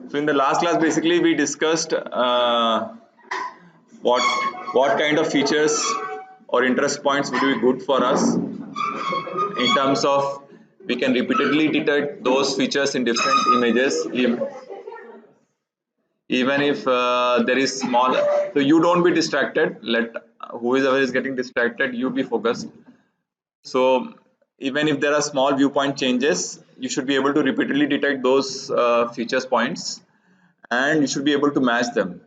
So in the last class, basically we discussed what kind of features or interest points would be good for us in terms of we can repeatedly detect those features in different images, even if there is small. So you don't be distracted. Let whoever is getting distracted, you be focused. So even if there are small viewpoint changes, you should be able to repeatedly detect those features points, and you should be able to match them.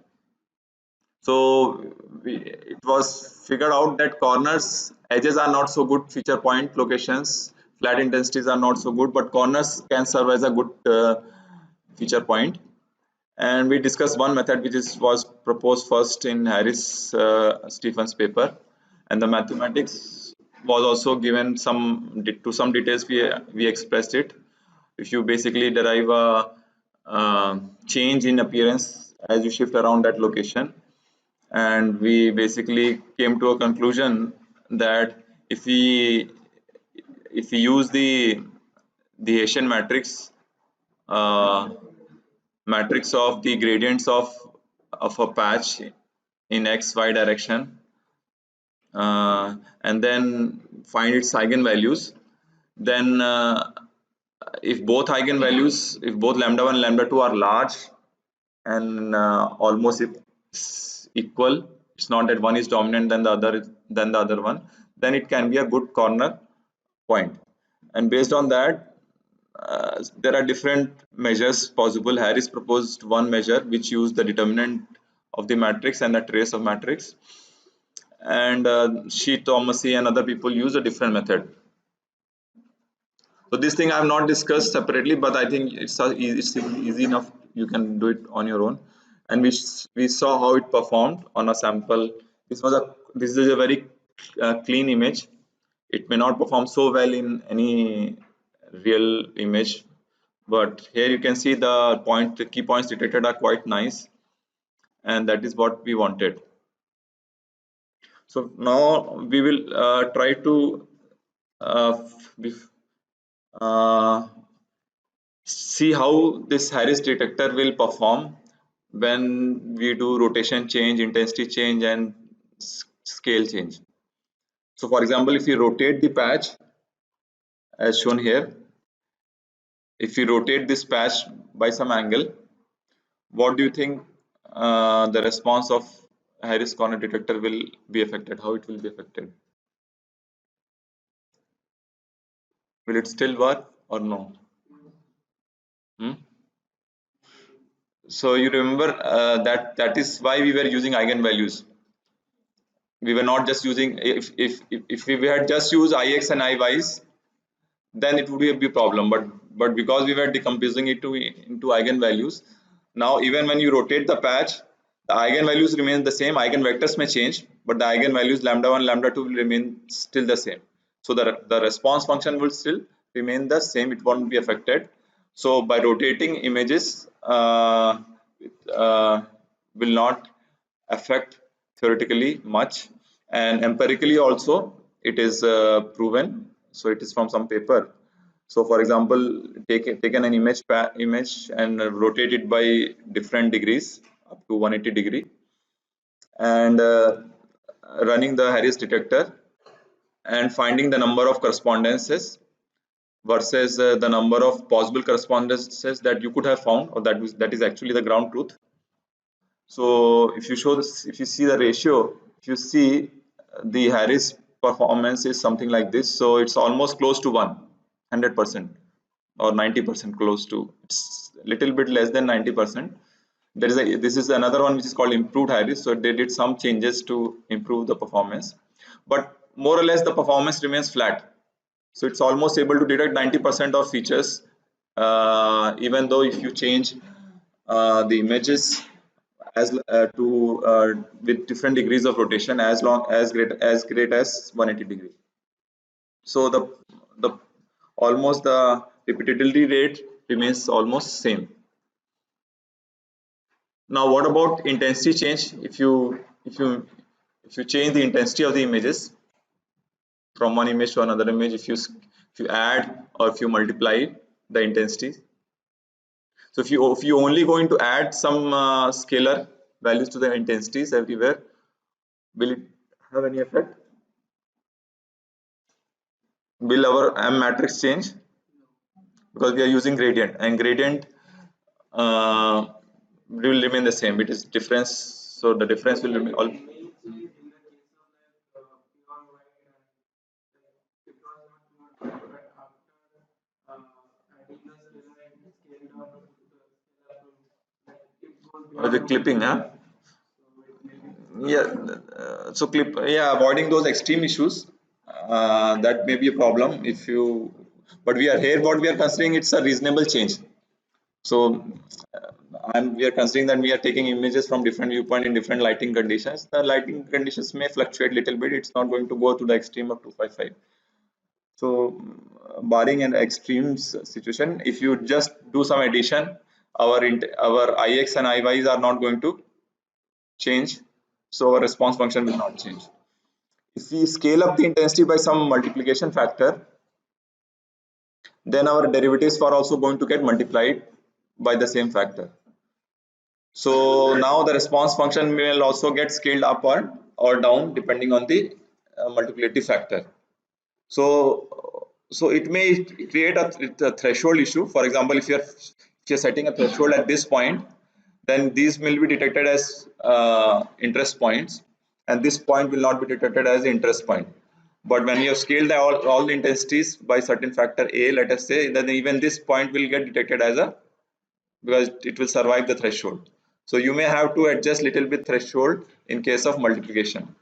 So it was figured out that corners, edges are not so good feature point locations, flat intensities are not so good, but corners can serve as a good feature point. And we discussed one method which was proposed first in Harris Stephens paper, and the mathematics was also given to some details. We expressed it. If you basically derive a change in appearance as you shift around that location, and we basically came to a conclusion that if we use the Hessian matrix, uh, matrix of the gradients of a patch in xy direction, and then find its eigenvalues, then if both eigenvalues, if both lambda 1 and lambda 2 are large and almost equal, it's not that one is dominant than the other one, then it can be a good corner point. And based on that, there are different measures possible. Harris proposed one measure which used the determinant of the matrix and the trace of matrix, and she, Thomasy, and other people use a different method. So this thing I have not discussed separately, but I think it's easy enough. You can do it on your own. And we saw how it performed on a sample. This is a very clean image. It may not perform so well in any real image, but here you can see the key points detected are quite nice, and that is what we wanted. So now we will try to uh, uh, see how this Harris detector will perform when we do rotation change, intensity change, and scale change. So for example, if you rotate the patch as shown here, if you rotate this patch by some angle, what do you think the response of Harris corner detector will be affected? How it will be affected? Will it still work or no? Hmm? So you remember that is why we were using eigenvalues. We were not just using, if we had just used ix and iy's, then it would be a problem, but because we were decomposing it into eigenvalues, now even when you rotate the patch, the eigenvalues remain the same. Eigenvectors may change, but the eigenvalues lambda 1 lambda 2 will remain still the same. So the response function will still remain the same, it won't be affected. So by rotating images, uh, will not affect theoretically much, and empirically also it is proven. So it is from some paper. So for example, taken an image and rotate it by different degrees up to 180 degree, and running the Harris detector and finding the number of correspondences versus the number of possible correspondences that you could have found, or that is actually the ground truth. So if you show this, if you see the ratio, if you see the Harris performance is something like this. So it's almost close to 100% or 90% close to. It's a little bit less than 90%. This is another one which is called improved Harris. So they did some changes to improve the performance, but more or less the performance remains flat. So it's almost able to detect 90% of features, even though if you change the images as to with different degrees of rotation, as long as great as 180 degree. So the almost the repeatability rate remains almost same. Now what about intensity change? If you change the intensity of the images from one image to another image, if you add or if you multiply the intensity, So if you only going to add some scalar values to the intensities everywhere, will it have any effect? Will our M matrix change? Because we are using gradient, and gradient uh, will remain the same. It is difference, so the difference will remain all. The clipping, huh? Yeah, so clip, yeah, avoiding those extreme issues, that may be a problem if you, but we are here, what we are considering, it's a reasonable change. So, and we are considering that we are taking images from different viewpoint in different lighting conditions. The lighting conditions may fluctuate a little bit. It's not going to go to the extreme of 255. So, barring an extreme situation, if you just do some addition, our ix and iy's are not going to change, so our response function will not change. If we scale up the intensity by some multiplication factor, then our derivatives are also going to get multiplied by the same factor. So now the response function will also get scaled up or down depending on the multiplicative factor. So it may create a threshold issue. For example, if you're setting a threshold at this point, then these will be detected as interest points, and this point will not be detected as interest point. But when you have scaled all the intensities by certain factor a, let us say, then even this point will get detected as a, because it will survive the threshold. So you may have to adjust little bit threshold in case of multiplication,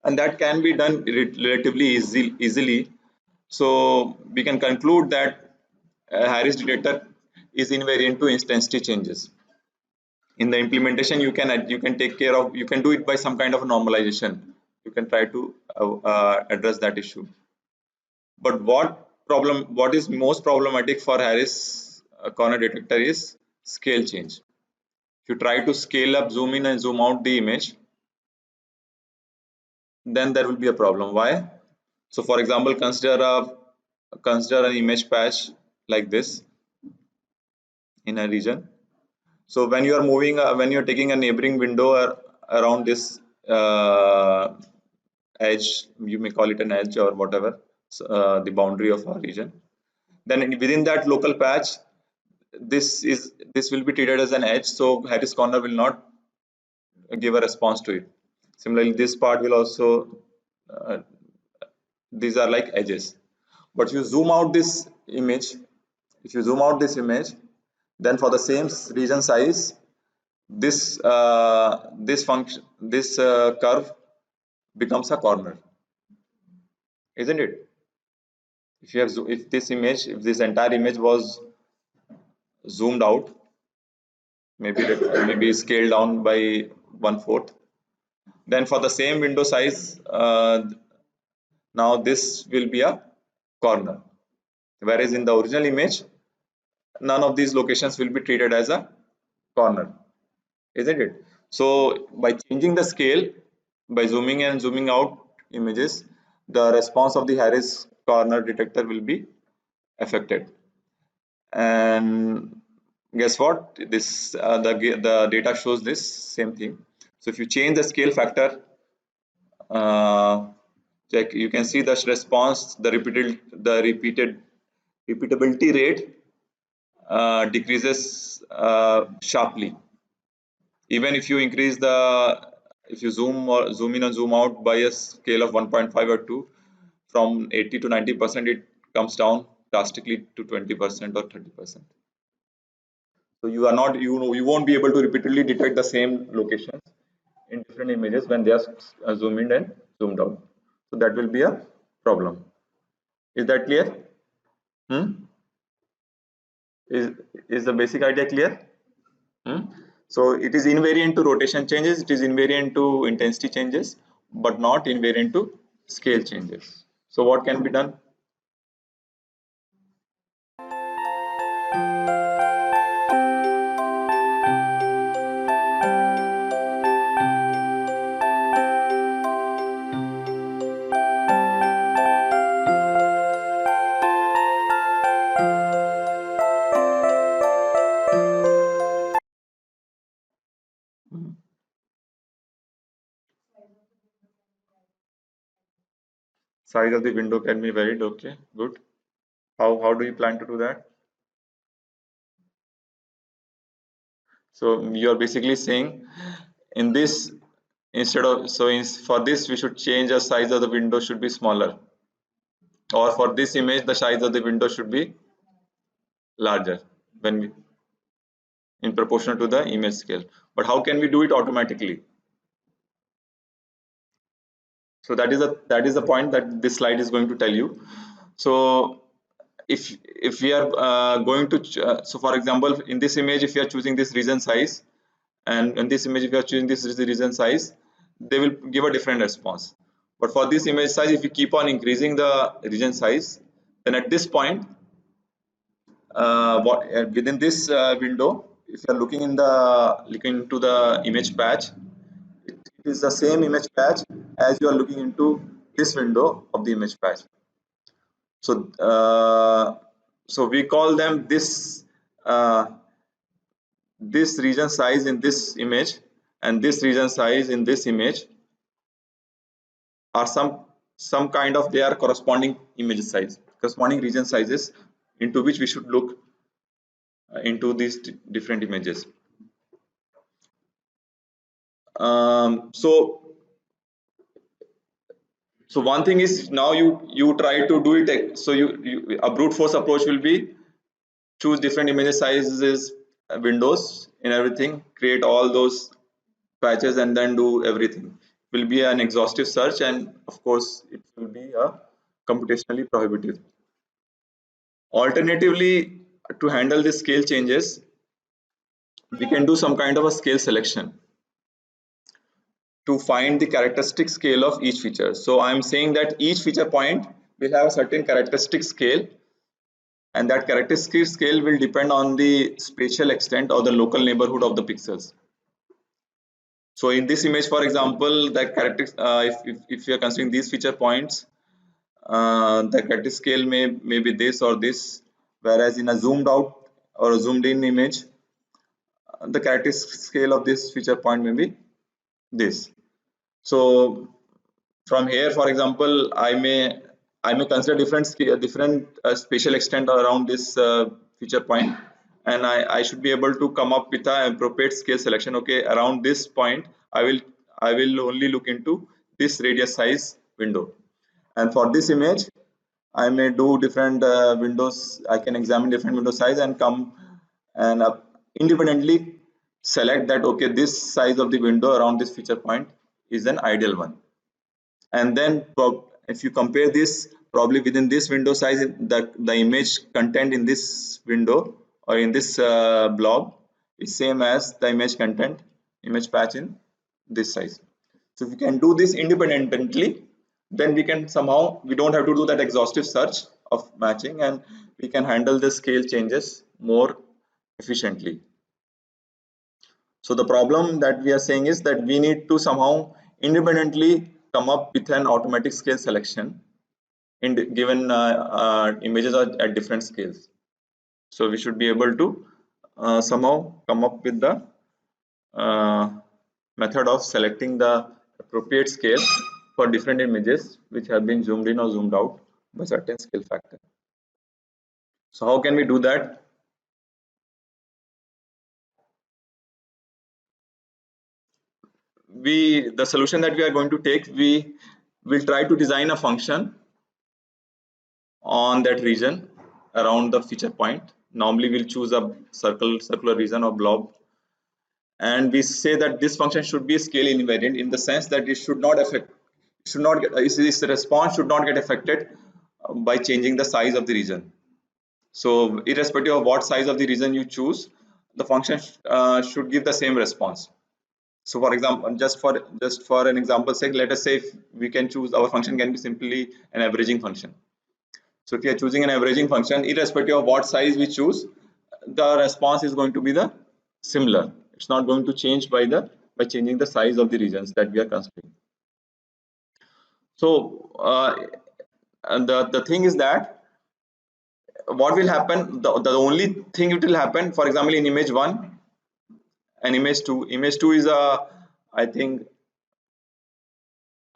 and that can be done relatively easily. So we can conclude that Harris detector is invariant to intensity changes. In the implementation, you can take care of, you can do it by some kind of normalization. You can try to address that issue. But what is most problematic for Harris corner detector is scale change. If you try to scale up, zoom in and zoom out the image, then there will be a problem. Why? So for example, consider an image patch like this in a region. So when you are moving, when you are taking a neighboring window around this edge, you may call it an edge or whatever, the boundary of our region. Then within that local patch, this will be treated as an edge. So Harris corner will not give a response to it. Similarly, this part will also, these are like edges. But you zoom out this image, if you zoom out this image, then for the same region size, this curve becomes a corner, isn't it? If you have if this image, if this entire image was zoomed out, maybe scaled down by 1/4, then for the same window size, now this will be a corner, whereas in the original image, none of these locations will be treated as a corner, isn't it? So by changing the scale, by zooming in and zooming out images, the response of the Harris corner detector will be affected. And guess what, this the data shows this same thing. So if you change the scale factor, check, you can see the response, the repeatability rate decreases sharply. Even if you increase the, if you zoom in and zoom out by a scale of 1.5 or 2, from 80 to 90%, it comes down drastically to 20% or 30%. So you are not, you won't be able to repeatedly detect the same locations in different images when they are zoomed in and zoomed out. So that will be a problem. Is that clear? Hmm? Is the basic idea clear? Hmm? So it is invariant to rotation changes, it is invariant to intensity changes, but not invariant to scale changes. So what can be done? Size of the window can be varied. Okay, good. How do you plan to do that? So you're basically saying in this, instead of, so for this we should change the size of the window should be smaller, or for this image the size of the window should be larger when we, in proportion to the image scale. But how can we do it automatically? So that is the point that this slide is going to tell you. So if we are going to so for example, in this image if you are choosing this region size, and in this image if you are choosing this region size, they will give a different response. But for this image size, if you keep on increasing the region size, then at this point, within this window, if you are looking into the image patch, it is the same image patch as you are looking into this window of the image patch. So so we call them this region size in this image and this region size in this image are some kind of, they are corresponding image size, corresponding region sizes into which we should look into these different images. So one thing is, now you try to do it. So you a brute force approach will be choose different image sizes, windows and everything, create all those patches and then do everything. It will be an exhaustive search, and of course it will be a computationally prohibitive. Alternatively, to handle the scale changes, we can do some kind of a scale selection to find the characteristic scale of each feature. So I'm saying that each feature point will have a certain characteristic scale, and that characteristic scale will depend on the spatial extent or the local neighborhood of the pixels. So in this image, for example, the characteristic, if you are considering these feature points, the characteristic scale may be this or this, whereas in a zoomed out or a zoomed in image, the characteristic scale of this feature point may be this. So from here, for example, I may consider different spatial extent around this feature point, and I should be able to come up with an appropriate scale selection. Okay, around this point, I will only look into this radius size window, and for this image, I may do different windows. I can examine different window size and come and independently select that, okay, this size of the window around this feature point is an ideal one. And then if you compare this, probably within this window size, the image content in this window or in this blob is same as the image patch in this size. So if we can do this independently, then we don't have to do that exhaustive search of matching, and we can handle the scale changes more efficiently. So the problem that we are saying is that we need to somehow independently come up with an automatic scale selection in given images are at different scales. So we should be able to somehow come up with the uh, method of selecting the appropriate scale for different images which have been zoomed in or zoomed out by certain scale factor. So how can we do that? The solution that we are going to take, we will try to design a function on that region around the feature point. Normally we'll choose a circular region or blob, and we say that this function should be scale invariant in the sense that it should not affect, should not get, its response should not get affected by changing the size of the region. So irrespective of what size of the region you choose, the function should give the same response. So for example, just for an example sake, let us say if we can choose, our function can be simply an averaging function. So if you are choosing an averaging function, irrespective of what size we choose, the response is going to be the similar. It's not going to change by changing the size of the regions that we are considering. So and the thing is that what will happen, the only thing it will happen, for example, in image 1 and image 2 is a, I think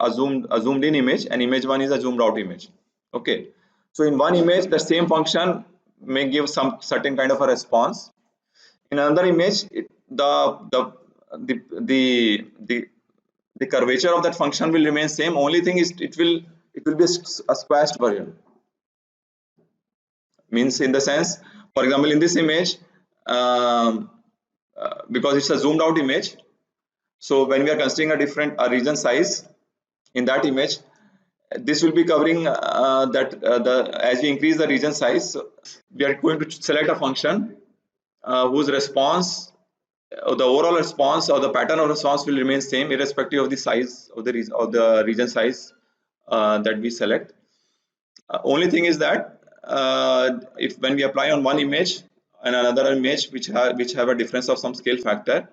a zoomed in image, and image one is a zoomed out image. Okay, so in one image the same function may give some certain kind of a response. In another image, the the the the curvature of that function will remain same. Only thing is it will be a squashed version. Means in the sense, for example, in this image, because it's a zoomed out image, so when we are considering a region size in that image, this will be covering that the as we increase the region size, we are going to select a function whose response, the overall response or the pattern of response will remain same irrespective of the size of the region size that we select. Only thing is that if when we apply on one image and another image which have a difference of some scale factor,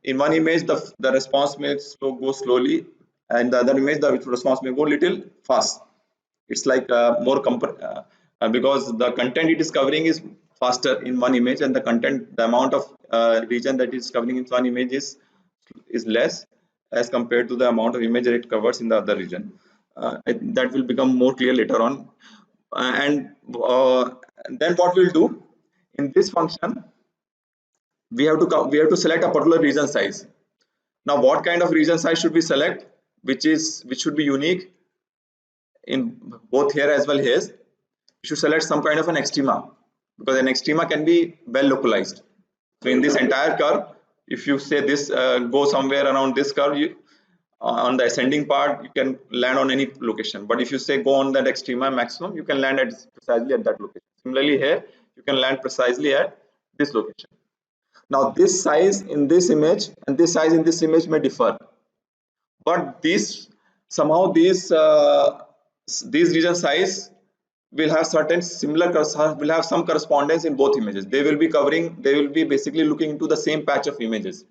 in one image the response may go slowly, and the other image the response may go little fast. It's like because the content it is covering is faster in one image, and the amount of region that is covering in one image is less as compared to the amount of image that it covers in the other region. That will become more clear later on. And then what we'll do in this function, we have to select a particular region size. Now what kind of region size should we select, which should be unique in both here as well here? You should select some kind of an extrema, because an extrema can be well localized. So in this entire curve, if you say this go somewhere around this curve, on the ascending part you can land on any location, but if you say go on that extrema maximum, you can land at precisely at that location. Similarly here, you can land precisely at this location. Now this size in this image and this size in this image may differ, but these somehow these region size will have certain similar, will have some correspondence in both images. They will be basically looking into the same patch of images,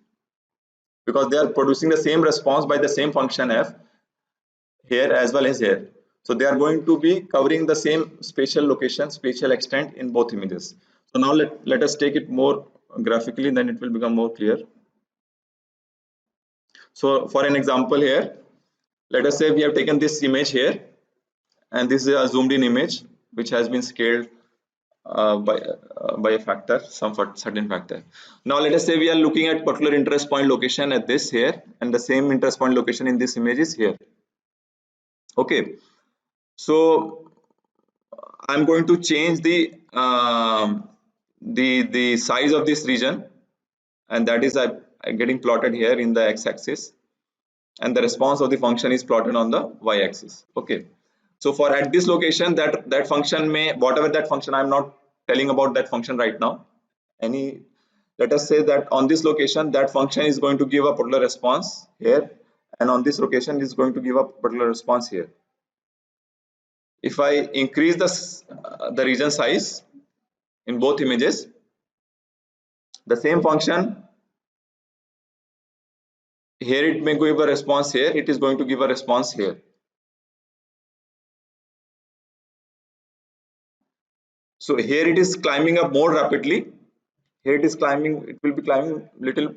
because they are producing the same response by the same function f here as well as here. So they are going to be covering the same spatial location, spatial extent in both images. So now let us take it more graphically, then it will become more clear. So for an example here, let us say we have taken this image here, and this is a zoomed in image which has been scaled by a factor, some certain factor. Now let us say we are looking at particular interest point location at this here, and the same interest point location in this image is here. Okay, so I'm going to change the size of this region, and that is getting plotted here in the x-axis, and the response of the function is plotted on the y-axis. Okay, so for at this location, that function may, whatever that function, I'm not telling about that function right now. Let us say that on this location that function is going to give a particular response here, and on this location is going to give a particular response here. If I increase the region size in both images, the same function here, it may give a response here, it is going to give a response here. So here it is climbing up more rapidly. Here it is climbing, it will be climbing little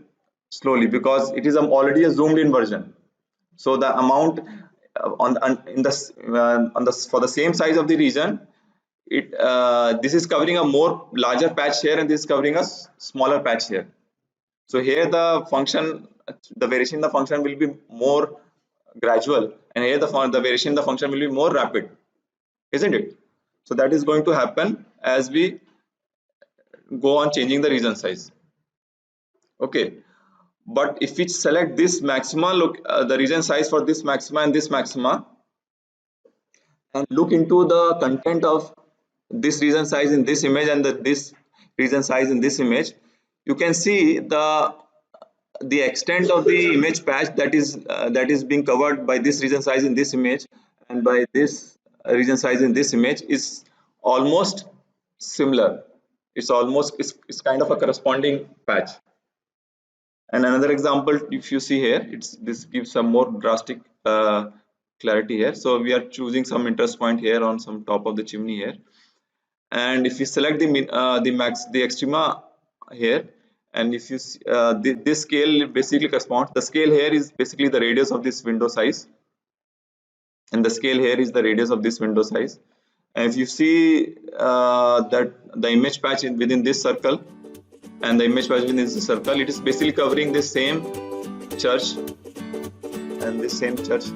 slowly because it is already a zoomed in version. So the amount on the for the same size of the region, this is covering a more larger patch here, and this is covering a smaller patch here. So here the function, the variation in the function will be more gradual, and here the variation in the function will be more rapid, isn't it? So that is going to happen as we go on changing the region size. Okay, but if we select this maxima, look the region size for this maxima and this maxima, and look into the content of this region size in this image and this region size in this image, you can see the extent of the image patch that is being covered by this region size in this image and by this region size in this image is almost similar. It's kind of a corresponding patch. And another example, if you see here, this gives some more drastic clarity here. So we are choosing some interest point here on some top of the chimney here, and if you select the extrema here, and if you this scale basically corresponds, the scale here is basically the radius of this window size. and the scale here is the radius of this window size. And if you see that the image patch is within this circle and the image patch within this circle, it is basically covering the same church and this same church